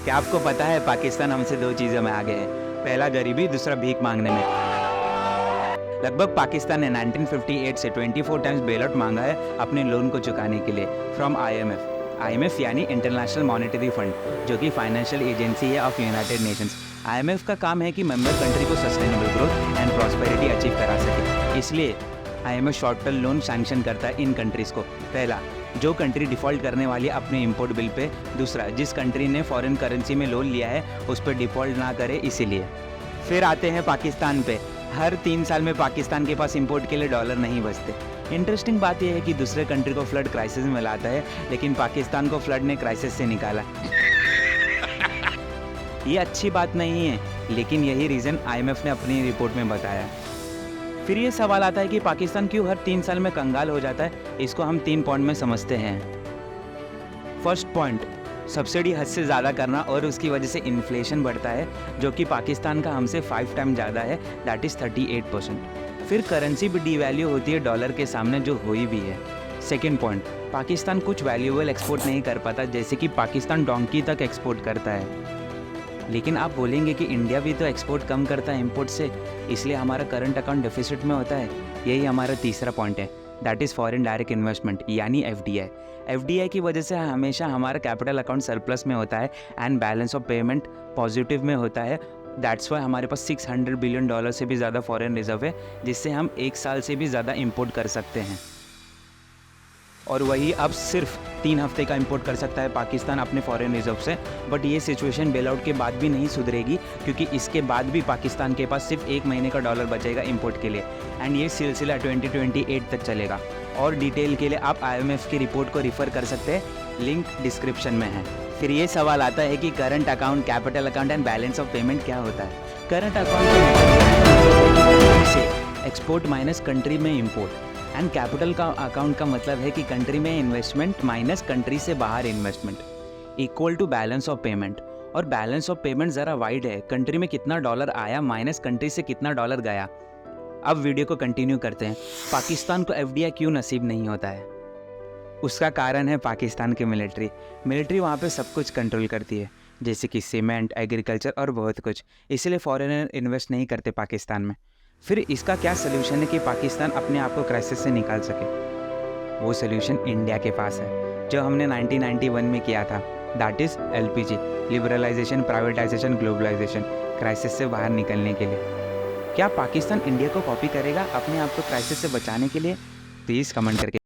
क्या आपको पता है पाकिस्तान हमसे दो चीज़ों में आगे है। पहला गरीबी, दूसरा भीख मांगने में। लगभग पाकिस्तान ने 1958 से 24 टाइम्स बेल आउट मांगा है अपने लोन को चुकाने के लिए फ्रॉम आईएमएफ यानी इंटरनेशनल मॉनेटरी फंड, जो कि फाइनेंशियल एजेंसी है ऑफ यूनाइटेड नेशंस। आईएमएफ का काम है कि मेंबर कंट्री को sustainable growth and prosperity achieve करा सके। इसलिए IMF short term loan sanction करता है इन कंट्रीज़ को। पहला, जो कंट्री डिफ़ॉल्ट करने वाली है अपने इंपोर्ट बिल पे। दूसरा, जिस कंट्री ने फॉरेन करेंसी में लोन लिया है उस पर डिफ़ॉल्ट ना करे इसीलिए। फिर आते हैं पाकिस्तान पे। हर 3 साल में पाकिस्तान के पास इंपोर्ट के लिए डॉलर नहीं बचते। इंटरेस्टिंग बात यह है कि दूसरे कंट्री को फ्लड क्राइसिस में लाता है, लेकिन पाकिस्तान को फ्लड ने क्राइसिस से निकाला। ये अच्छी बात नहीं है, लेकिन यही रीज़न आईएमएफ ने अपनी रिपोर्ट में बताया। फिर ये सवाल आता है कि पाकिस्तान क्यों हर 3 साल में कंगाल हो जाता है। इसको हम 3 पॉइंट में समझते हैं। फर्स्ट पॉइंट, सब्सिडी हद से ज़्यादा करना और उसकी वजह से इन्फ्लेशन बढ़ता है, जो कि पाकिस्तान का हमसे 5 टाइम ज़्यादा है, दैट इज़ 38%। फिर करेंसी भी डिवैल्यू होती है डॉलर के सामने, जो हुई भी है। सेकेंड पॉइंट, पाकिस्तान कुछ वैल्यूएबल एक्सपोर्ट नहीं कर पाता, जैसे कि पाकिस्तान डोंकी तक एक्सपोर्ट करता है। लेकिन आप बोलेंगे कि इंडिया भी तो एक्सपोर्ट कम करता है इंपोर्ट से, इसलिए हमारा करंट अकाउंट डेफिसिट में होता है। यही हमारा तीसरा पॉइंट है, that is foreign direct investment यानी एफडीआई की वजह से हमेशा हमारा कैपिटल अकाउंट सरप्लस में होता है and balance of payment positive में होता है। दैट्स वाई हमारे पास $600 बिलियन से भी ज़्यादा फॉरेन रिजर्व है, जिससे हम 1 साल से भी ज़्यादा इंपोर्ट कर सकते हैं। और वही अब सिर्फ 3 हफ्ते का इंपोर्ट कर सकता है पाकिस्तान अपने फॉरेन रिजर्व से। बट ये सिचुएशन बेल आउट के बाद भी नहीं सुधरेगी, क्योंकि इसके बाद भी पाकिस्तान के पास सिर्फ 1 महीने का डॉलर बचेगा इंपोर्ट के लिए, एंड ये सिलसिला 2028 तक चलेगा। और डिटेल के लिए आप आईएमएफ की रिपोर्ट को रिफ़र कर सकते हैं, लिंक डिस्क्रिप्शन में है। फिर ये सवाल आता है कि current account, capital account and balance of payment क्या होता है। करंट अकाउंट से एक्सपोर्ट माइनस कंट्री में इंपोर्ट, एंड कैपिटल का अकाउंट का मतलब है कि कंट्री में इन्वेस्टमेंट माइनस कंट्री से बाहर investment equal to balance of payment. और बैलेंस ऑफ पेमेंट ज़रा वाइड है, कंट्री में कितना डॉलर आया माइनस कंट्री से कितना डॉलर गया। अब वीडियो को कंटिन्यू करते हैं। पाकिस्तान को एफडीआई क्यों नसीब नहीं होता है? उसका कारण है पाकिस्तान की मिलिट्री वहाँ पे सब कुछ कंट्रोल करती है, जैसे कि सीमेंट, एग्रीकल्चर और बहुत कुछ। इसलिए फॉरेनर इन्वेस्ट नहीं करते पाकिस्तान में। फिर इसका क्या सलूशन है कि पाकिस्तान अपने आप को क्राइसिस से निकाल सके? वो सलूशन इंडिया के पास है, जो हमने 1991 में किया था, that is LPG, liberalisation, privatisation, globalisation, crisis से बाहर निकलने के लिए। क्या पाकिस्तान इंडिया को कॉपी करेगा अपने आप को क्राइसिस से बचाने के लिए? प्लीज़ कमेंट करके